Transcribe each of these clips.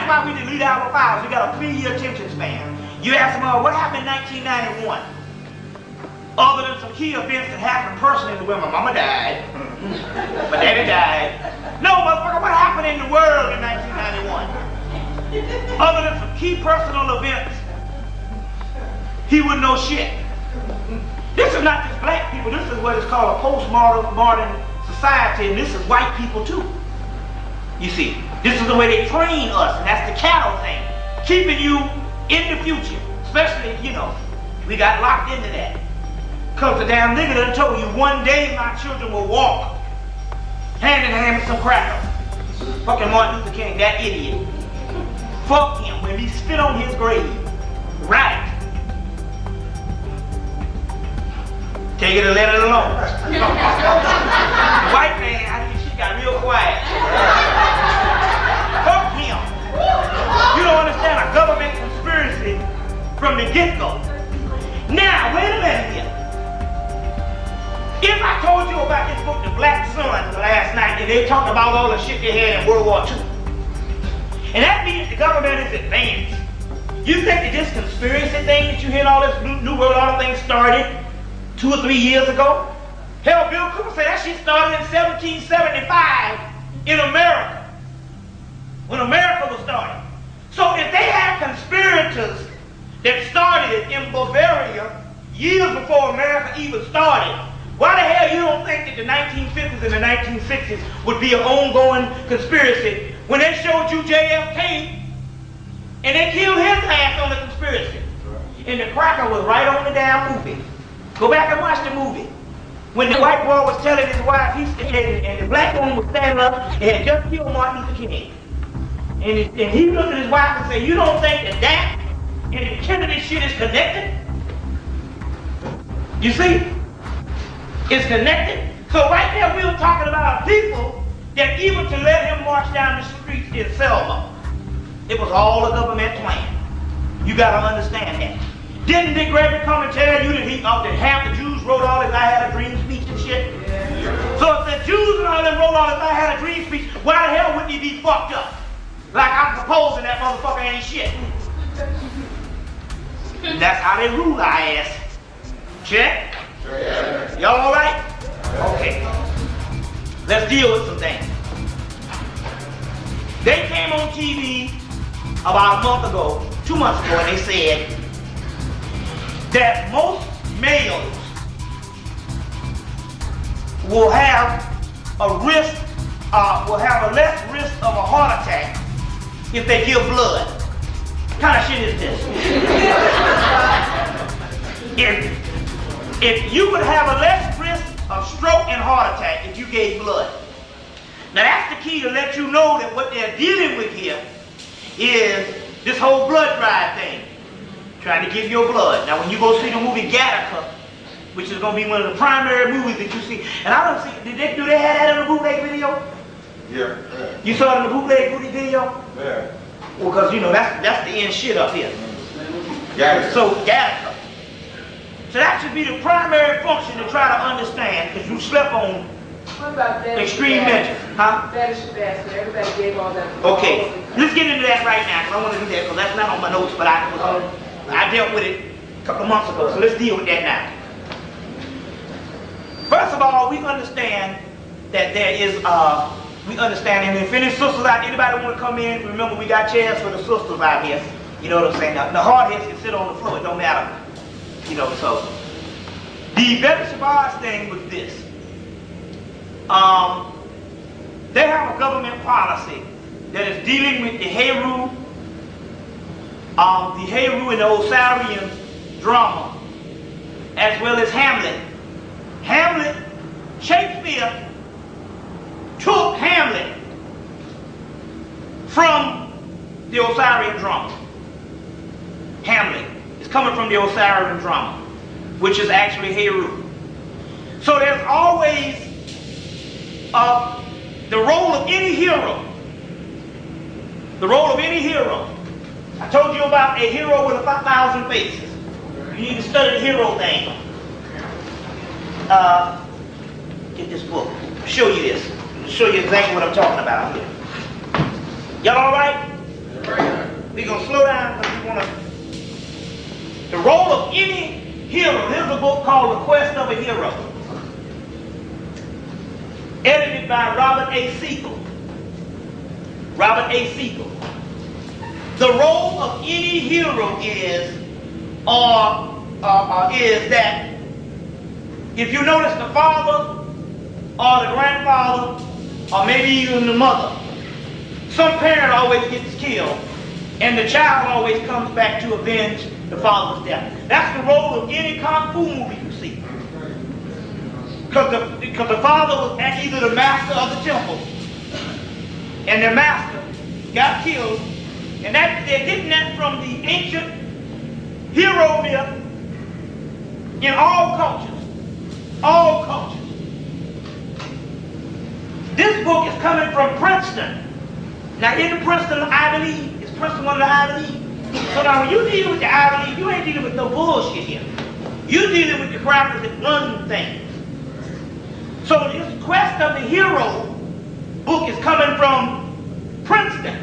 that's why we delete our files. We got a 3-year attention span. You ask them, what happened in 1991? Other than some key events that happened personally, where my mama died, my daddy died. No, motherfucker, what happened in the world in 1991? Other than some key personal events, he wouldn't know shit. This is not just black people. This is what is called a postmodern society, and this is white people too. You see, this is the way they train us, and that's the cattle thing, keeping you in the future. Especially, you know, we got locked into that. Because the damn nigga done told you, one day my children will walk hand in hand with some crackers. Fucking Martin Luther King, that idiot. Fuck him when he spit on his grave. Right. Take it or let it alone. White man, I think she got real quiet. Fuck him. You don't understand a government conspiracy from the get-go. Now, wait a minute here. If I told you about this book, The Black Sun, last night, and they talked about all the shit they had in World War II, and that means the government is advanced. You think that this conspiracy thing that you hear, all this New World Order thing started 2 or 3 years ago? Hell, Bill Cooper said that shit started in 1775 in America, when America was started. So if they have conspirators that started it in Bavaria years before America even started, why the hell you don't think that the 1950s and the 1960s would be an ongoing conspiracy when they showed you JFK and they killed his ass on the conspiracy? And the cracker was right on the damn movie. Go back and watch the movie. When the white boy was telling his wife, and the black woman was standing up and had just killed Martin Luther King. And he looked at his wife and said, you don't think that and the Kennedy shit is connected? You see? It's connected. So right there we were talking about people that even to let him march down the streets in Selma, it was all a government plan. You gotta understand that. Didn't Dick Gregory come and tell you that half the Jews wrote all his I Had a Dream speech and shit? Yeah. So if the Jews and all them wrote all his I Had a Dream speech, why the hell wouldn't he be fucked up? Like I'm proposing that motherfucker ain't shit. And that's how they rule our ass. Check? Y'all all right? Okay. Let's deal with some things. They came on TV about a month ago, 2 months ago, and they said that most males will have a less risk of a heart attack if they give blood. What kind of shit is this? If you would have a less risk of stroke and heart attack if you gave blood. Now that's the key to let you know that what they're dealing with here is this whole blood drive thing. Trying to give your blood. Now when you go see the movie Gattaca, which is going to be one of the primary movies that you see, and I don't see, do they have that in the bootleg video? Yeah. You saw it in the bootleg video? Yeah. Well, because you know, that's the end shit up here. Gattaca. So Gattaca. So that should be the primary function to try to understand, because you slept on extreme measures. Huh? Everybody gave all that. Okay, let's get into that right now, because I want to do that, because that's not on my notes, but I dealt with it a couple of months ago, so let's deal with that now. First of all, we understand that there is, we understand, and if any sisters out, anybody want to come in, remember we got chairs for the sisters out here, you know what I'm saying? Now, the hard heads can sit on the floor, it don't matter. You know, so the Betty Shabazz thing was this. They have a government policy that is dealing with the Heru and the Osirian drama, as well as Hamlet. Hamlet, Shakespeare took Hamlet from the Osirian drama. Hamlet is coming from the Osirian drama, which is actually Heru. So there's always the role of any hero. The role of any hero. I told you about a hero with 1,000 faces. You need to study the hero thing. Get this book. I'll show you this. I'll show you exactly what I'm talking about here. Y'all all right? we're going to slow down because we want to. The role of any hero. There's a book called The Quest of a Hero, edited by Robert A. Siegel. Robert A. Siegel. The role of any hero is that if you notice the father or the grandfather or maybe even the mother, some parent always gets killed and the child always comes back to avenge the father's death. That's the role of any kung fu movie you see. Because the father was either the master of the temple and their master got killed, and that they're getting that from the ancient hero myth in all cultures. All cultures. This book is coming from Princeton. Now, in Princeton, Ivy League, is Princeton one of the Ivy League? So now, when you deal with the Ivy League, you ain't dealing with no bullshit here. You're dealing with the crackers that run things. So this Quest of the Hero book is coming from Princeton,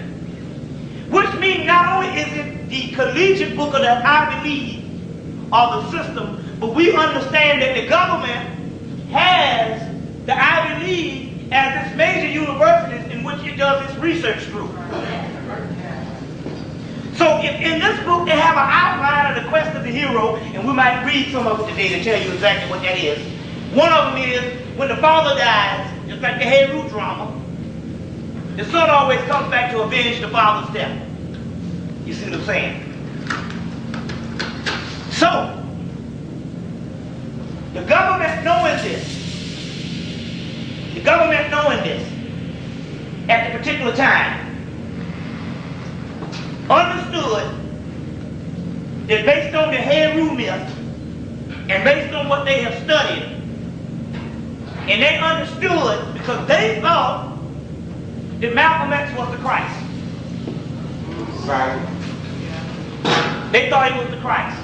which means not only is it the collegiate book of the Ivy League or the system, but we understand that the government has the Ivy League as its major universities in which it does its research through. So in this book, they have an outline of the Quest of the Hero, and we might read some of it today to tell you exactly what that is. One of them is when the father dies, just like the Heru drama, the son always comes back to avenge the father's death. You see what I'm saying? So, the government knowing this, at the particular time, understood that based on the Heru myth and based on what they have studied, and they understood because they thought that Malcolm X was the Christ. Right. They thought he was the Christ.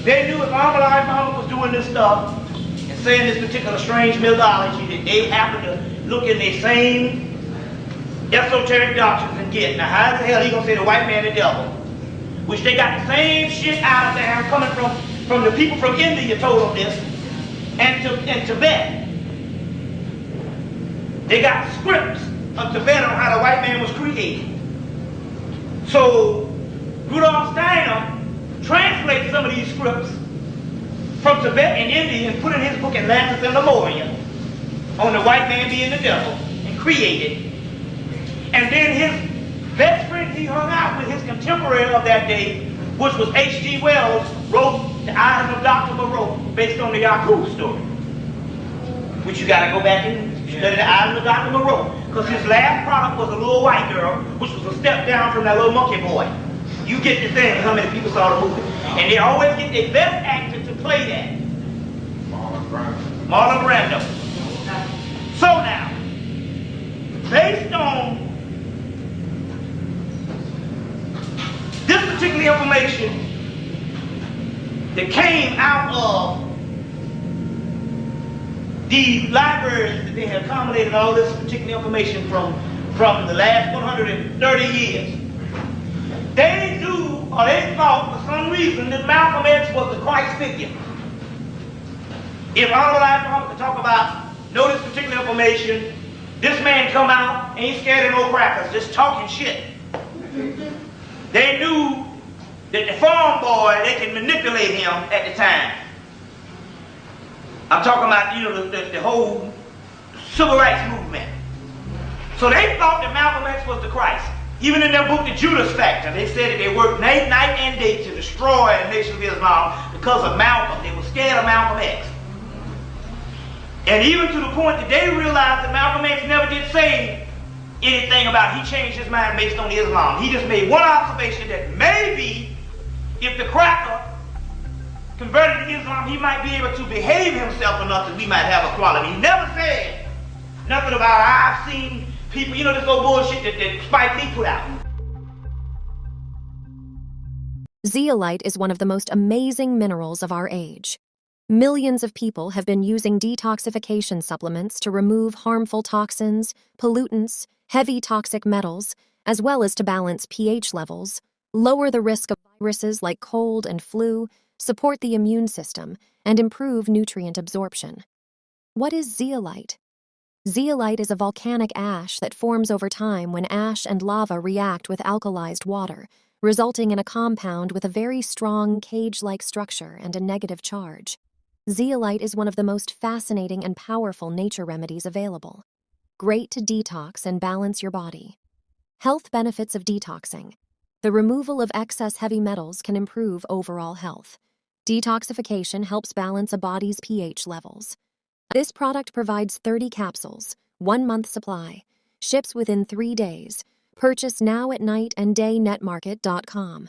They knew if Muhammad was doing this stuff and saying this particular strange mythology, that they happened to look in the same esoteric doctrines and get. Now, how the hell are you going to say the white man the devil? Which they got the same shit out of there coming from the people from India told them this, and Tibet. They got scripts of Tibet on how the white man was created. So Rudolf Steiner translated some of these scripts from Tibet and India and put in his book Atlantis and Lemuria on the white man being the devil and created. And then his best friend he hung out with, his contemporary of that day, which was H.G. Wells, wrote The Island of Dr. Moreau based on the Yakub story. Which you got to go back and study The Island of Dr. Moreau. Because his last product was a little white girl, which was a step down from that little monkey boy. You get the thing, how many people saw the movie. And they always get their best actor to play that. Marlon Brando. So now, based on this particular information that came out of the libraries that they have accommodated all this particular information from the last 130 years, they knew, or they thought for some reason, that Malcolm X was the Christ figure. If Honorable Muhammad could talk about, know this particular information, this man come out, ain't scared of no crackers, just talking shit. They knew that the farm boy, they can manipulate him at the time. I'm talking about, you know, the whole civil rights movement. So they thought that Malcolm X was the Christ. Even in their book, The Judas Factor, they said that they worked night and day to destroy the Nation of Islam because of Malcolm. They were scared of Malcolm X. And even to the point that they realized that Malcolm X never did say anything about he changed his mind based on Islam. He just made one observation that maybe if the cracker converted to Islam, he might be able to behave himself enough that we might have equality. He never said nothing about I've seen people, you know, this old bullshit that Spike Lee put out. Zeolite is one of the most amazing minerals of our age. Millions of people have been using detoxification supplements to remove harmful toxins, pollutants, heavy toxic metals, as well as to balance pH levels, lower the risk of viruses like cold and flu, support the immune system, and improve nutrient absorption. What is zeolite? Zeolite is a volcanic ash that forms over time when ash and lava react with alkalized water, resulting in a compound with a very strong cage-like structure and a negative charge. Zeolite is one of the most fascinating and powerful nature remedies available. Great to detox and balance your body. Health benefits of detoxing. The removal of excess heavy metals can improve overall health. Detoxification helps balance a body's pH levels. This product provides 30 capsules, 1 month supply, ships within 3 days. Purchase now at nightanddayNetmarket.com.